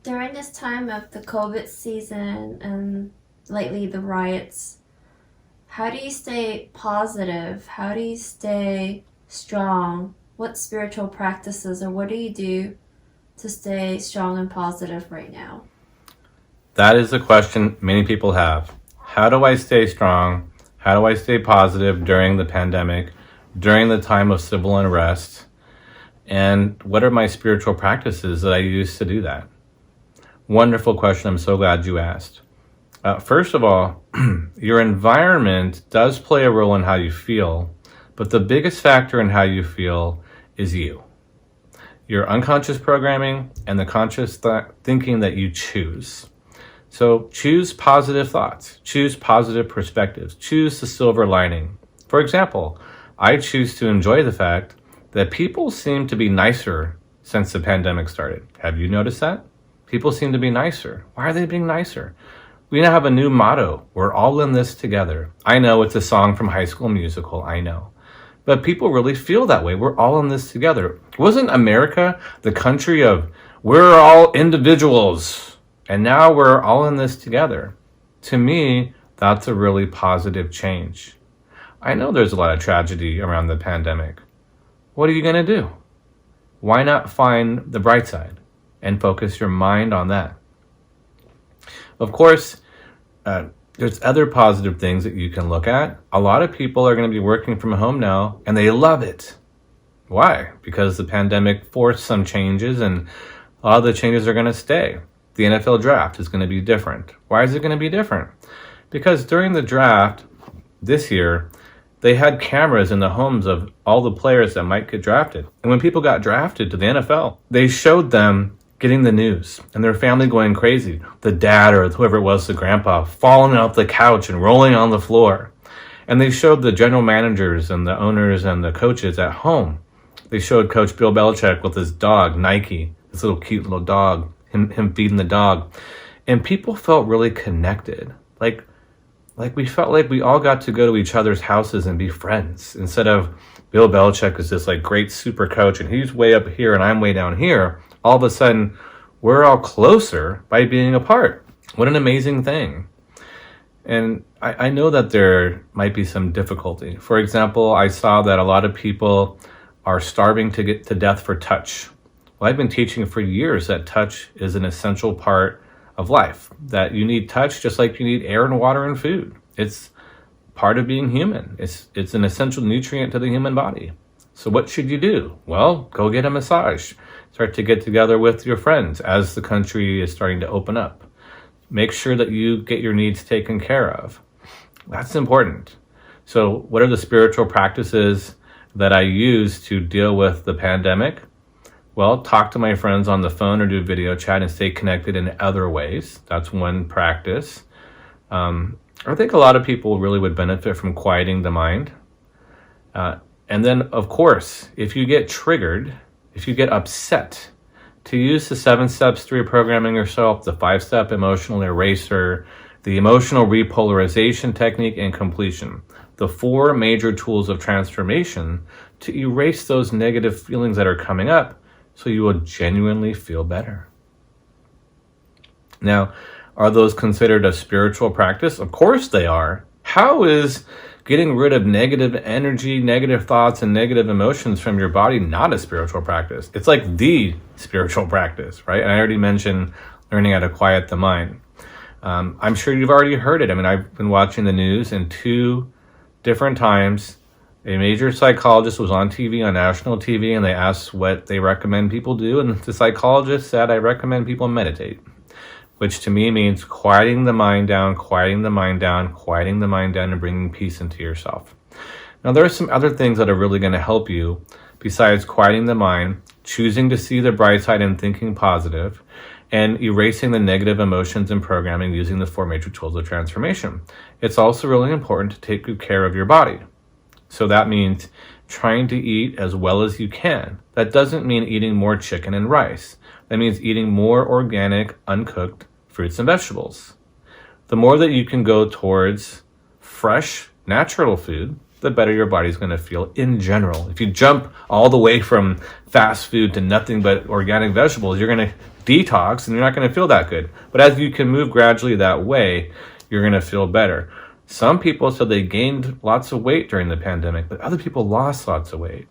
During this time of the COVID season and lately the riots, how do you stay positive? How do you stay strong? What spiritual practices or what do you do to stay strong and positive right now? That is a question many people have. How do I stay strong? How do I stay positive during the pandemic, during the time of civil unrest? And what are my spiritual practices that I use to do that? Wonderful question. I'm so glad you asked. First of all, your environment does play a role in how you feel, but the biggest factor in how you feel is you. Your unconscious programming and the conscious thinking that you choose. So choose positive thoughts, choose positive perspectives, choose the silver lining. For example, I choose to enjoy the fact that people seem to be nicer since the pandemic started. Have you noticed that? People seem to be nicer. Why are they being nicer? We now have a new motto. We're all in this together. I know it's a song from High School Musical, I know. But people really feel that way. We're all in this together. Wasn't America the country of we're all individuals and now we're all in this together? To me, that's a really positive change. I know there's a lot of tragedy around the pandemic. What are you going to do? Why not find the bright side and focus your mind on that? Of course, there's other positive things that you can look at. A lot of people are going to be working from home now, and they love it. Why? Because the pandemic forced some changes, and a lot of the changes are going to stay. The NFL draft is going to be different. Why is it going to be different? Because during the draft this year, they had cameras in the homes of all the players that might get drafted. And when people got drafted to the NFL, they showed them getting the news and their family going crazy. The dad or whoever it was, the grandpa, falling off the couch and rolling on the floor. And they showed the general managers and the owners and the coaches at home. They showed Coach Bill Belichick with his dog, Nike, this little cute little dog, him feeding the dog. And people felt really connected. Like we felt like we all got to go to each other's houses and be friends instead of Bill Belichick is this like great super coach and he's way up here and I'm way down here. All of a sudden, we're all closer by being apart. What an amazing thing. And I know that there might be some difficulty. For example, I saw that a lot of people are starving to get to death for touch. Well, I've been teaching for years that touch is an essential part of life, that you need touch just like you need air and water and food. It's part of being human. It's an essential nutrient to the human body. So what should you do? Well, go get a massage. Start to get together with your friends as the country is starting to open up. Make sure that you get your needs taken care of. That's important. So what are the spiritual practices that I use to deal with the pandemic? Well, talk to my friends on the phone or do video chat and stay connected in other ways. That's one practice. I think a lot of people really would benefit from quieting the mind. And then, of course, if you get triggered, if you get upset, to use the 7 steps to reprogramming yourself, the 5-step emotional eraser, the emotional repolarization technique, and completion, the 4 major tools of transformation to erase those negative feelings that are coming up so you will genuinely feel better. Now, are those considered a spiritual practice? Of course they are. How is getting rid of negative energy, negative thoughts, and negative emotions from your body not a spiritual practice? It's like the spiritual practice, right? And I already mentioned learning how to quiet the mind. I'm sure you've already heard it. I mean, I've been watching the news, and 2 different times, a major psychologist was on TV, on national TV, and they asked what they recommend people do. And the psychologist said, I recommend people meditate, which to me means quieting the mind down, quieting the mind down, quieting the mind down, and bringing peace into yourself. Now, there are some other things that are really going to help you besides quieting the mind, choosing to see the bright side and thinking positive, and erasing the negative emotions and programming using the 4 major tools of transformation. It's also really important to take good care of your body. So that means trying to eat as well as you can. That doesn't mean eating more chicken and rice. That means eating more organic, uncooked fruits and vegetables. The more that you can go towards fresh, natural food, the better your body's going to feel in general. If you jump all the way from fast food to nothing but organic vegetables, you're going to detox and you're not going to feel that good. But as you can move gradually that way, you're going to feel better. Some people said they gained lots of weight during the pandemic, but other people lost lots of weight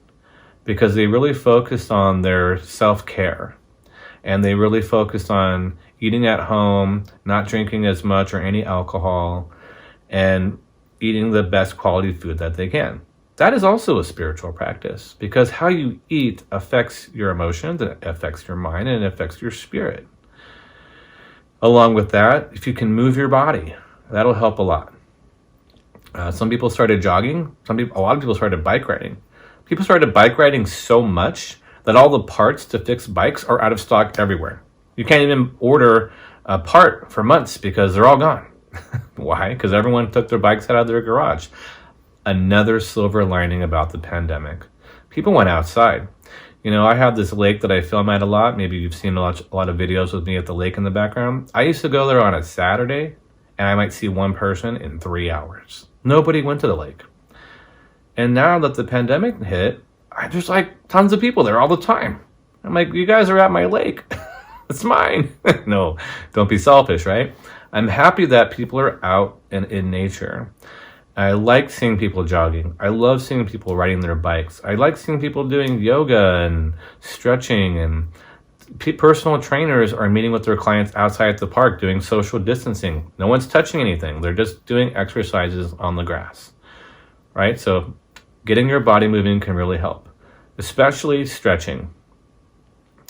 because they really focused on their self-care. And they really focused on eating at home, not drinking as much or any alcohol, and eating the best quality food that they can. That is also a spiritual practice because how you eat affects your emotions, it affects your mind, and it affects your spirit. Along with that, if you can move your body, that'll help a lot. Some people started jogging. A lot of people started bike riding. People started bike riding so much that all the parts to fix bikes are out of stock everywhere. You can't even order a part for months because they're all gone. Why? Because everyone took their bikes out of their garage. Another silver lining about the pandemic. People went outside. You know, I have this lake that I film at a lot. Maybe you've seen a lot of videos with me at the lake in the background. I used to go there on a Saturday, and I might see one person in 3 hours. Nobody went to the lake. And now that the pandemic hit, there's like tons of people there all the time. I'm like, you guys are at my lake. It's mine. No, don't be selfish, right? I'm happy that people are out and in nature. I like seeing people jogging. I love seeing people riding their bikes. I like seeing people doing yoga and stretching, and personal trainers are meeting with their clients outside at the park doing social distancing. No one's touching anything. They're just doing exercises on the grass, right? So getting your body moving can really help, especially stretching.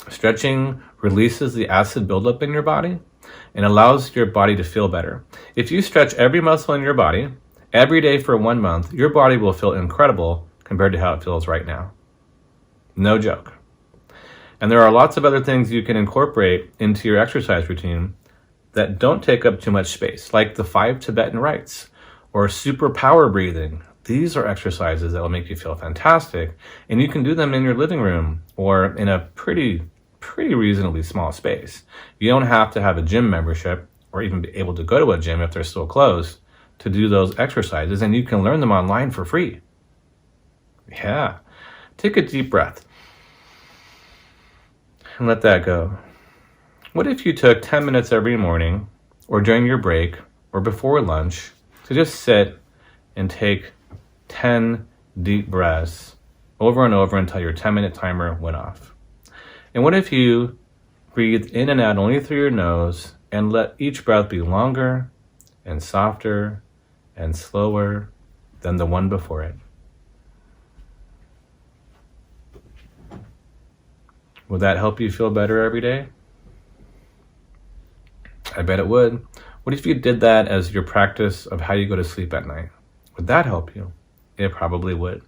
Stretching releases the acid buildup in your body and allows your body to feel better. If you stretch every muscle in your body every day for 1 month, your body will feel incredible compared to how it feels right now. No joke. And there are lots of other things you can incorporate into your exercise routine that don't take up too much space, like the 5 Tibetan rites or super power breathing. These are exercises that will make you feel fantastic, and you can do them in your living room or in a pretty reasonably small space. You don't have to have a gym membership or even be able to go to a gym if they're still closed to do those exercises, and you can learn them online for free. Yeah. Take a deep breath and let that go. What if you took 10 minutes every morning or during your break or before lunch to just sit and take 10 deep breaths over and over until your 10-minute timer went off? And what if you breathe in and out only through your nose and let each breath be longer and softer and slower than the one before it? Would that help you feel better every day? I bet it would. What if you did that as your practice of how you go to sleep at night? Would that help you? It probably would.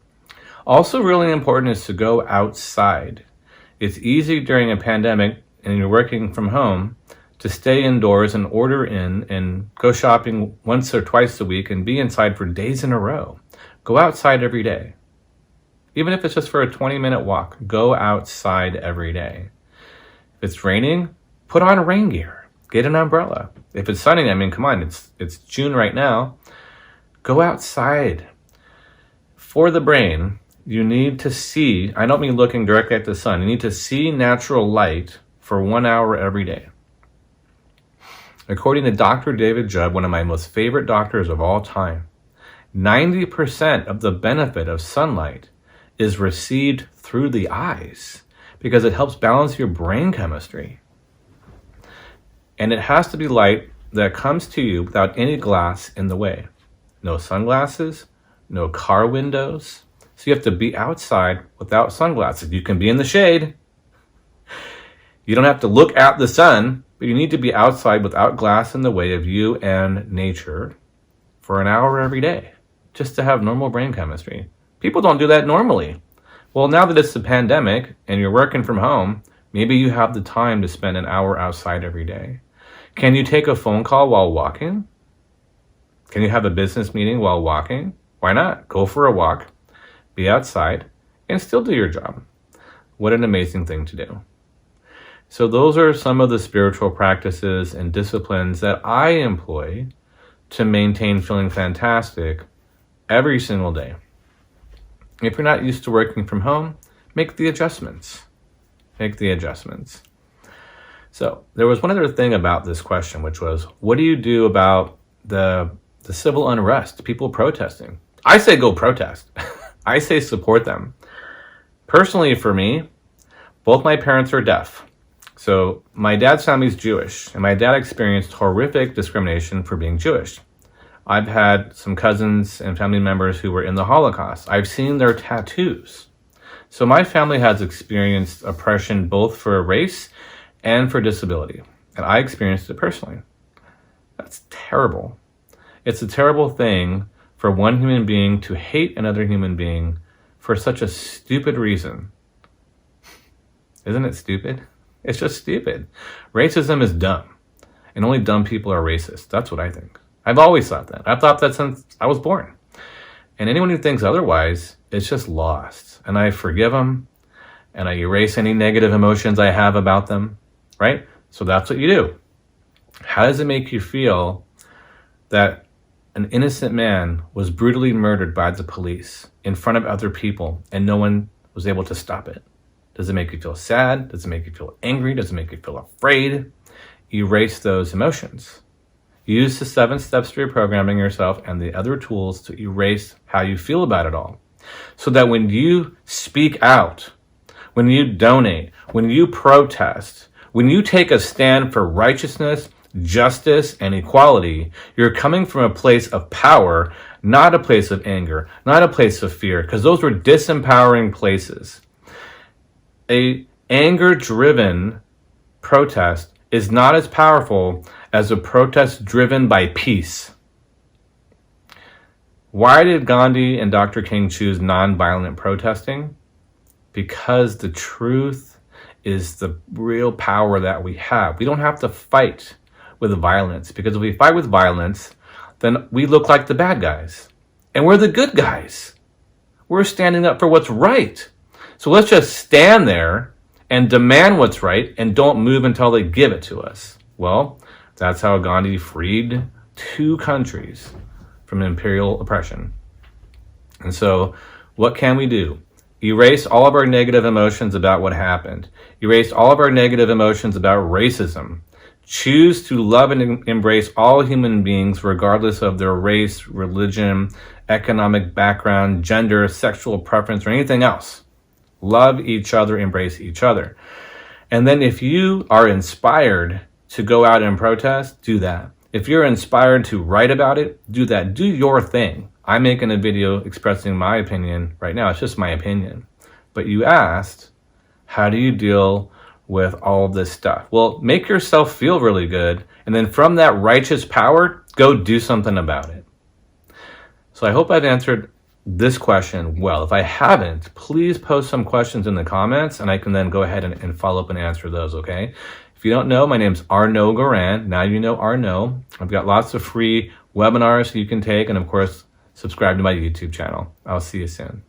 Also really important is to go outside. It's easy during a pandemic and you're working from home to stay indoors and order in and go shopping once or twice a week and be inside for days in a row. Go outside every day. Even if it's just for a 20-minute walk, go outside every day. If it's raining, put on rain gear. Get an umbrella. If it's sunny, I mean, come on, it's June right now. Go outside. For the brain, you need to see, I don't mean looking directly at the sun, you need to see natural light for 1 hour every day. According to Dr. David Jubb, one of my most favorite doctors of all time, 90% of the benefit of sunlight is received through the eyes because it helps balance your brain chemistry. And it has to be light that comes to you without any glass in the way. No sunglasses, no car windows. So you have to be outside without sunglasses. You can be in the shade. You don't have to look at the sun, but you need to be outside without glass in the way of you and nature for an hour every day, just to have normal brain chemistry. People don't do that normally. Well, now that it's the pandemic and you're working from home, maybe you have the time to spend an hour outside every day. Can you take a phone call while walking? Can you have a business meeting while walking? Why not? Go for a walk, be outside, and still do your job. What an amazing thing to do. So those are some of the spiritual practices and disciplines that I employ to maintain feeling fantastic every single day. If you're not used to working from home, make the adjustments. Make the adjustments. So there was one other thing about this question, which was, what do you do about the civil unrest, people protesting? I say go protest. I say support them. Personally, for me, both my parents are deaf. So my dad's family is Jewish, and my dad experienced horrific discrimination for being Jewish. I've had some cousins and family members who were in the Holocaust. I've seen their tattoos. So my family has experienced oppression both for race and for disability, and I experienced it personally. That's terrible. It's a terrible thing for one human being to hate another human being for such a stupid reason. Isn't it stupid? It's just stupid. Racism is dumb, and only dumb people are racist. That's what I think. I've always thought that. I've thought that since I was born. And anyone who thinks otherwise is just lost. And I forgive them, and I erase any negative emotions I have about them, right? So that's what you do. How does it make you feel that an innocent man was brutally murdered by the police in front of other people and no one was able to stop it? Does it make you feel sad? Does it make you feel angry? Does it make you feel afraid? Erase those emotions. Use the 7 steps to reprogramming yourself and the other tools to erase how you feel about it all. So that when you speak out, when you donate, when you protest, when you take a stand for righteousness, justice, and equality, you're coming from a place of power, not a place of anger, not a place of fear, because those were disempowering places. A anger-driven protest is not as powerful as a protest driven by peace. Why did Gandhi and Dr. King choose nonviolent protesting? Because the truth is the real power that we have. We don't have to fight with violence, because if we fight with violence, then we look like the bad guys. And we're the good guys. We're standing up for what's right. So let's just stand there and demand what's right and don't move until they give it to us. Well, that's how Gandhi freed 2 countries from imperial oppression. And so what can we do? Erase all of our negative emotions about what happened. Erase all of our negative emotions about racism. Choose to love and embrace all human beings regardless of their race, religion, economic background, gender, sexual preference, or anything else. Love each other, embrace each other. And then if you are inspired to go out and protest, do that. If you're inspired to write about it, do that. Do your thing. I'm making a video expressing my opinion right now. It's just my opinion. But you asked, how do you deal with all of this stuff? Well, make yourself feel really good. And then from that righteous power, go do something about it. So I hope I've answered this question well. If I haven't, please post some questions in the comments and I can then go ahead and follow up and answer those, okay? If you don't know, my name's Arnoux Goran. Now you know Arnoux. I've got lots of free webinars you can take, and of course, subscribe to my YouTube channel. I'll see you soon.